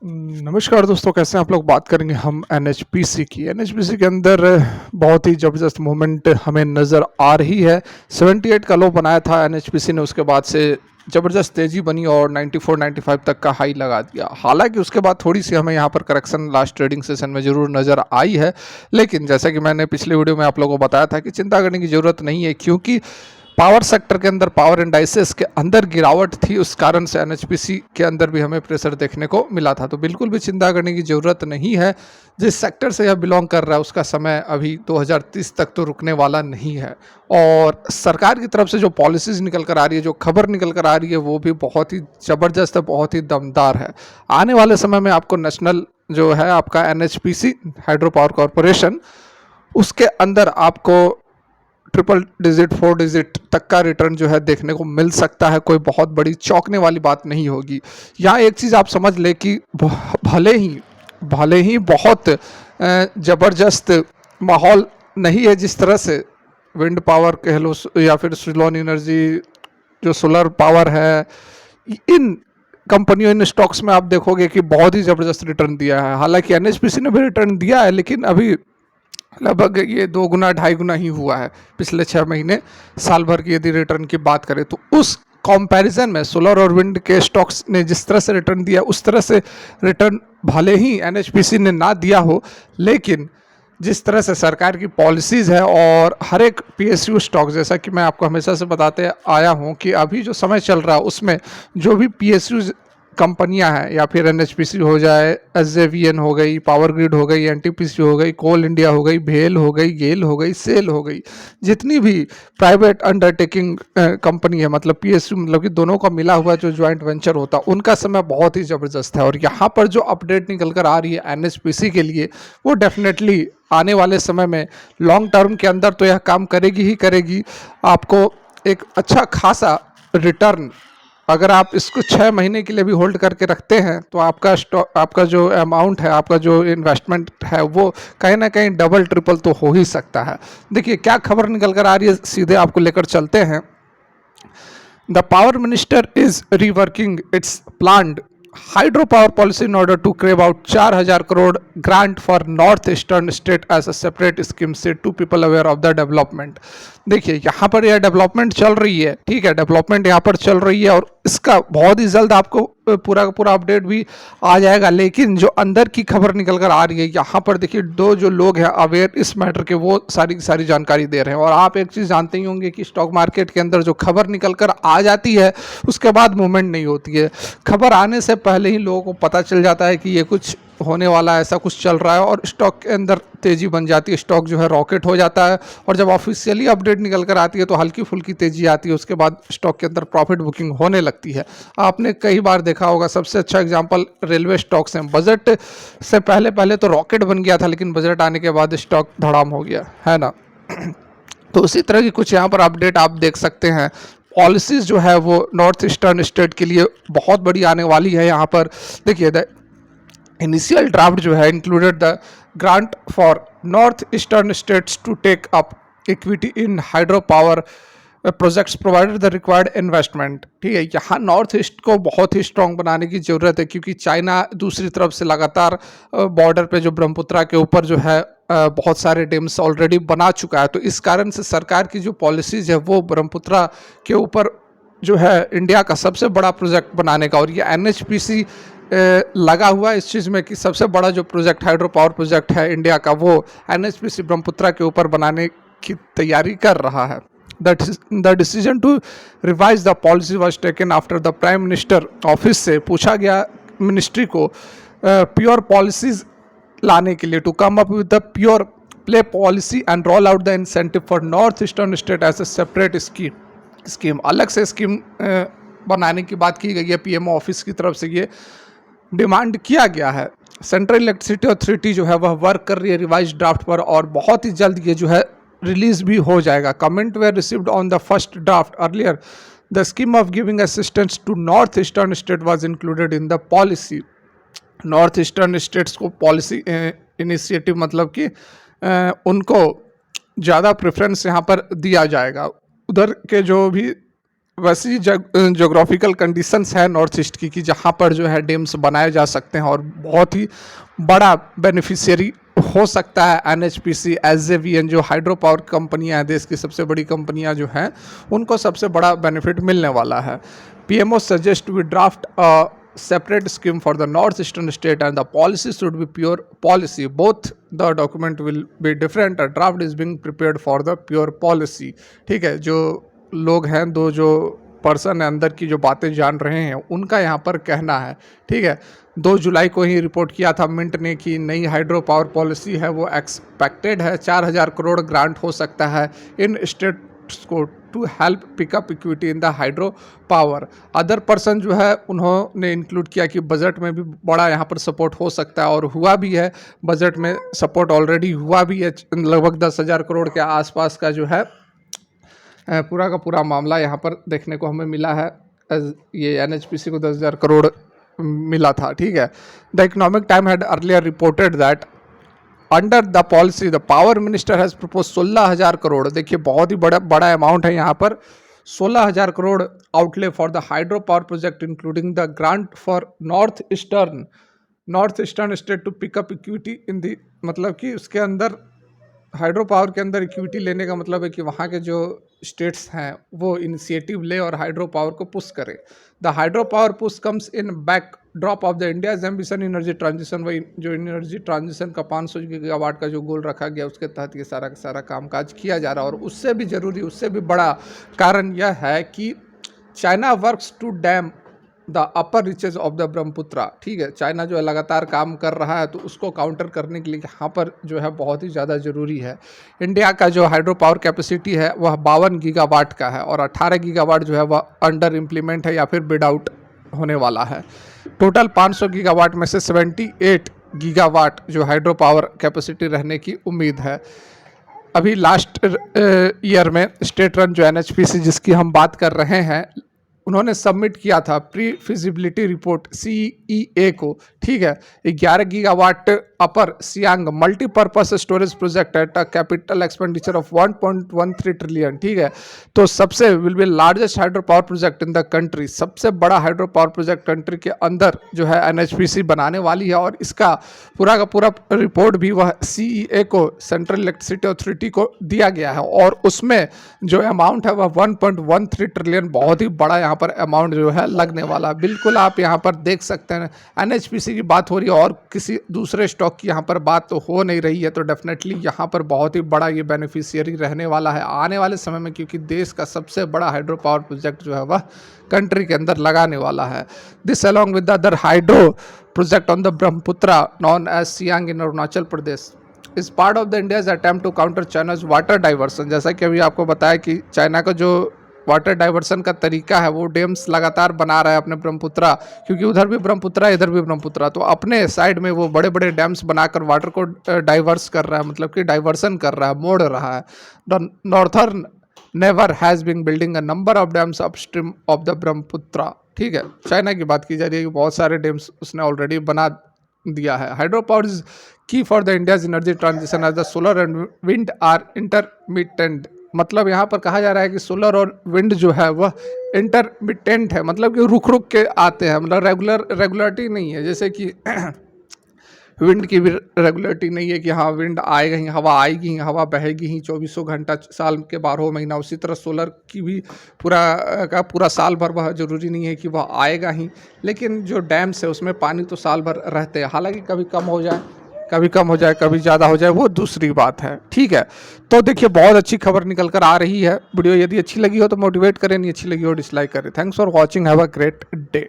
नमस्कार दोस्तों, कैसे हैं आप लोग। बात करेंगे हम एनएचपीसी की। एनएचपीसी के अंदर बहुत ही ज़बरदस्त मूवमेंट हमें नज़र आ रही है। 78 का लो बनाया था एनएचपीसी ने, उसके बाद से ज़बरदस्त तेज़ी बनी और 94-95 तक का हाई लगा दिया। हालांकि उसके बाद थोड़ी सी हमें यहाँ पर करेक्शन लास्ट ट्रेडिंग सेशन में ज़रूर नज़र आई है, लेकिन जैसा कि मैंने पिछले वीडियो में आप लोगों को बताया था कि चिंता करने की ज़रूरत नहीं है, क्योंकि पावर सेक्टर के अंदर पावर इंडाइसेस के अंदर गिरावट थी। उस कारण से एनएचपीसी के अंदर भी हमें प्रेशर देखने को मिला था। तो बिल्कुल भी चिंता करने की ज़रूरत नहीं है। जिस सेक्टर से यह बिलोंग कर रहा है उसका समय अभी 2030 तक तो रुकने वाला नहीं है। और सरकार की तरफ से जो पॉलिसीज़ निकल कर आ रही है, जो खबर निकल कर आ रही है, वो भी बहुत ही ज़बरदस्त है, बहुत ही दमदार है। आने वाले समय में आपको नेशनल जो है आपका एनएचपीसी हाइड्रो पावर कॉरपोरेशन, उसके अंदर आपको ट्रिपल डिजिट 4 डिजिट तक का रिटर्न जो है देखने को मिल सकता है। कोई बहुत बड़ी चौंकने वाली बात नहीं होगी। यहाँ एक चीज़ आप समझ ले कि भले ही बहुत ज़बरदस्त माहौल नहीं है, जिस तरह से विंड पावर कह लो या फिर सोलर एनर्जी, जो सोलर पावर है, इन कंपनियों, इन स्टॉक्स में आप देखोगे कि बहुत ही ज़बरदस्त रिटर्न दिया है। हालांकि एनएचपीसी ने भी रिटर्न दिया है, लेकिन अभी लगभग ये 2 गुना 2.5 गुना ही हुआ है पिछले 6 महीने, साल भर की यदि रिटर्न की बात करें तो। उस कंपैरिजन में सोलर और विंड के स्टॉक्स ने जिस तरह से रिटर्न दिया, उस तरह से रिटर्न भले ही एनएचपीसी ने ना दिया हो, लेकिन जिस तरह से सरकार की पॉलिसीज़ है और हर एक पीएसयू स्टॉक, जैसा कि मैं आपको हमेशा से बताते आया हूँ कि अभी जो समय चल रहा है उसमें जो भी पीएसयू कंपनियां हैं, या फिर एनएचपीसी हो जाए, एसजेवीएन हो गई, पावर ग्रिड हो गई, एनटीपीसी हो गई, कोल इंडिया हो गई, भेल हो गई, गेल हो गई, सेल हो गई, जितनी भी प्राइवेट अंडरटेकिंग कंपनी है, मतलब पीएसयू, मतलब कि दोनों का मिला हुआ जो ज्वाइंट वेंचर होता है, उनका समय बहुत ही ज़बरदस्त है। और यहाँ पर जो अपडेट निकल कर आ रही है एनएचपीसी के लिए, वो डेफिनेटली आने वाले समय में लॉन्ग टर्म के अंदर तो यह काम करेगी ही करेगी। आपको एक अच्छा खासा रिटर्न, अगर आप इसको 6 महीने के लिए भी होल्ड करके रखते हैं, तो आपका स्टॉक, आपका जो अमाउंट है, आपका जो इन्वेस्टमेंट है, वो कहीं ना कहीं डबल ट्रिपल तो हो ही सकता है। देखिए क्या खबर निकल कर आ रही है, सीधे आपको लेकर चलते हैं। The power minister is reworking its planned hydro power policy in order to carve out 4,000 crore grant for north eastern state as a separate scheme, say to people aware of the development. देखिए यहाँ पर यह development चल रही है, ठीक है, development यहाँ पर चल रही है और इसका बहुत ही जल्द आपको पूरा का पूरा अपडेट भी आ जाएगा। लेकिन जो अंदर की खबर निकल कर आ रही है, यहाँ पर देखिए दो जो लोग हैं अवेयर इस मैटर के, वो सारी की सारी जानकारी दे रहे हैं। और आप एक चीज़ जानते ही होंगे कि स्टॉक मार्केट के अंदर जो खबर निकल कर आ जाती है उसके बाद मूवमेंट नहीं होती है। खबर आने से पहले ही लोगों को पता चल जाता है कि ये कुछ होने वाला है, ऐसा कुछ चल रहा है, और स्टॉक के अंदर तेज़ी बन जाती है, स्टॉक जो है रॉकेट हो जाता है। और जब ऑफिशियली अपडेट निकल कर आती है तो हल्की फुल्की तेज़ी आती है, उसके बाद स्टॉक के अंदर प्रॉफिट बुकिंग होने लगती है। आपने कई बार देखा होगा, सबसे अच्छा एग्जांपल रेलवे स्टॉक्स हैं। बजट से पहले पहले तो रॉकेट बन गया था, लेकिन बजट आने के बाद स्टॉक धड़ाम हो गया है ना। तो उसी तरह की कुछ यहाँ पर अपडेट आप देख सकते हैं। पॉलिसीज़ जो है वो नॉर्थ ईस्टर्न स्टेट के लिए बहुत बड़ी आने वाली है। यहाँ पर देखिए, द इनिशियल ड्राफ्ट जो है included the grant for north eastern states to take up equity in hydro power projects provided the required investment. ठीक है, यहाँ नॉर्थ ईस्ट को बहुत ही स्ट्रॉन्ग बनाने की ज़रूरत है, क्योंकि चाइना दूसरी तरफ से लगातार बॉर्डर पे जो ब्रह्मपुत्रा के ऊपर जो है बहुत सारे डैम्स ऑलरेडी बना चुका है। तो इस कारण से सरकार की जो पॉलिसीज़ है वो ब्रह्मपुत्रा के ऊपर जो है इंडिया का सबसे बड़ा प्रोजेक्ट बनाने का, और ये एनएचपीसी लगा हुआ है इस चीज़ में कि सबसे बड़ा जो प्रोजेक्ट हाइड्रो पावर प्रोजेक्ट है इंडिया का, वो एनएचपीसी ब्रह्मपुत्रा के ऊपर बनाने की तैयारी कर रहा है। The decision to revise the policy was taken after the prime minister office से पूछा गया मिनिस्ट्री को प्योर पॉलिसीज लाने के लिए, to come up with the pure play policy and roll out the incentive for north eastern state as a separate scheme. अलग से scheme बनाने की बात की गई है पीएमओ ऑफिस की तरफ से, ये डिमांड किया गया है। सेंट्रल इलेक्ट्रिसिटी अथॉरिटी जो है वह वर्क कर रही है रिवाइज ड्राफ्ट पर, और बहुत ही जल्द ये जो है रिलीज भी हो जाएगा। Comment were received on the first draft earlier the scheme of giving assistance to north eastern state was included in the policy. North eastern states को पॉलिसी इनिशिएटिव, मतलब कि उनको ज़्यादा प्रेफरेंस यहाँ पर दिया जाएगा। उधर के जो भी वैसी जोग्राफिकल कंडीशंस है नॉर्थ ईस्ट की कि जहाँ पर जो है डैम्स बनाए जा सकते हैं और बहुत ही बड़ा बेनिफिशियरी हो सकता है एनएचपीसी, एसजेवीएन जो हाइड्रो पावर कंपनियां हैं, देश की सबसे बड़ी कंपनियां जो हैं, उनको सबसे बड़ा बेनिफिट मिलने वाला है। PMO suggest we draft separate scheme for the northeastern state and the policy should be pure policy. Both the document will be different. A draft is being prepared for the pure policy. ठीक है, जो लोग हैं, दो जो person है अंदर की जो बातें जान रहे हैं, उनका यहाँ पर कहना है। ठीक है, 2 जुलाई को ही रिपोर्ट किया था मिंट ने कि नई हाइड्रो पावर पॉलिसी है वो एक्सपेक्टेड है, 4000 करोड़ ग्रांट हो सकता है इन स्टेट्स को to help pick up equity in the hydro power. Other person जो है उन्होंने इंक्लूड किया कि बजट में भी बड़ा यहाँ पर सपोर्ट हो सकता है और हुआ भी है, बजट में सपोर्ट ऑलरेडी हुआ भी है। लगभग 10,000 करोड़ के आसपास का जो है पूरा का पूरा मामला यहाँ पर देखने को हमें मिला है। ये एनएचपीसी को 10,000 करोड़ मिला था। ठीक है, the economic time had earlier reported that under the policy the power minister has propose 16,000 crore. देखिए बहुत ही बड़ा अमाउंट है यहाँ पर, 16,000 crore outlay for the hydro power project including the grant for north eastern state to pick up equity in the, मतलब कि उसके अंदर हाइड्रो पावर के अंदर इक्विटी लेने का मतलब है कि वहाँ के जो स्टेट्स हैं वो इनिशिएटिव ले और हाइड्रो पावर को पुश करे। The hydro power push comes in back drop of the India's ambition energy transition. वही जो एनर्जी ट्रांजिशन का 500 गीगावाट का जो गोल रखा गया उसके तहत ये सारा का सारा कामकाज किया जा रहा है। और उससे भी ज़रूरी, उससे भी बड़ा कारण यह है कि China works to dam the upper reaches of the Brahmaputra. ठीक है, चाइना जो है लगातार काम कर रहा है, तो उसको काउंटर करने के लिए यहाँ पर जो है बहुत ही ज़्यादा ज़रूरी है। इंडिया का जो हाइड्रो पावर कैपेसिटी है वह 52 गीगावाट का है और 18 गीगावाट जो है वह अंडर इम्प्लीमेंट है या फिर बिड आउट होने वाला है। टोटल 500 गीगावाट में से 78 गीगावाट जो हाइड्रो पावर कैपेसिटी रहने की उम्मीद है। अभी लास्ट ईयर में स्टेट रन जो एनएचपीसी जिसकी हम बात कर रहे हैं, उन्होंने सबमिट किया था प्री फिजिबिलिटी रिपोर्ट CEA को। ठीक है, 11 gigawatt upper Siang multipurpose storage project at a capital expenditure of 1.13 trillion. ठीक है, तो सबसे will be largest hydro power project in the country. सबसे बड़ा हाइड्रो पावर प्रोजेक्ट कंट्री के अंदर जो है एनएचपीसी बनाने वाली है और इसका पूरा का पूरा रिपोर्ट भी वह CEA को, सेंट्रल इलेक्ट्रिसिटी अथॉरिटी को दिया गया है और उसमें जो अमाउंट है वह 1.13 ट्रिलियन, बहुत ही बड़ा यहाँ पर अमाउंट जो है लगने वाला। बिल्कुल आप यहाँ पर देख सकते हैं एनएचपीसी की बात हो रही है और किसी दूसरे स्टॉक की यहाँ पर बात तो हो नहीं रही है, तो डेफिनेटली यहाँ पर बहुत ही बड़ा ये बेनिफिशियरी रहने वाला है आने वाले समय में, क्योंकि देश का सबसे बड़ा हाइड्रो पावर प्रोजेक्ट जो है वह कंट्री के अंदर लगाने वाला है। This along with the other hydro project on the Brahmaputra known as Siang in Arunachal Pradesh is part of the India's attempt to counter China's water diversion. जैसा कि अभी आपको बताया कि चाइना का जो वाटर डाइवर्सन का तरीका है वो डैम्स लगातार बना रहा है अपने ब्रह्मपुत्रा, क्योंकि उधर भी ब्रह्मपुत्रा इधर भी ब्रह्मपुत्रा, तो अपने साइड में वो बड़े बड़े डैम्स बनाकर वाटर को डाइवर्स कर रहा है, मतलब कि डाइवर्सन कर रहा है, मोड़ रहा है। The northern neighbour has been building a number of dams upstream of the Brahmaputra. ठीक है, चाइना की बात की जा रही है कि बहुत सारे डैम्स उसने ऑलरेडी बना दिया है। Hydro power is key for the India's energy transition as the solar and wind are intermittent. मतलब यहाँ पर कहा जा रहा है कि सोलर और विंड जो है वह इंटरमिटेंट है, मतलब कि रुक रुक के आते हैं, मतलब रेगुलरिटी नहीं है। जैसे कि विंड की भी रेगुलरिटी नहीं है कि हाँ विंड आएगा ही, हवा आएगी ही, हवा बहेगी ही 24 घंटा साल के 12 महीना। उसी तरह सोलर की भी पूरा साल भर वह ज़रूरी नहीं है कि वह आएगा ही, लेकिन जो डैम्स है उसमें पानी तो साल भर रहते हैं, हालांकि कभी कम हो जाए कभी ज़्यादा हो जाए, वो दूसरी बात है। ठीक है, तो देखिए बहुत अच्छी खबर निकल कर आ रही है। वीडियो यदि अच्छी लगी हो तो मोटिवेट करें, नहीं अच्छी लगी हो डिसलाइक करें। Thanks for watching, have a great day.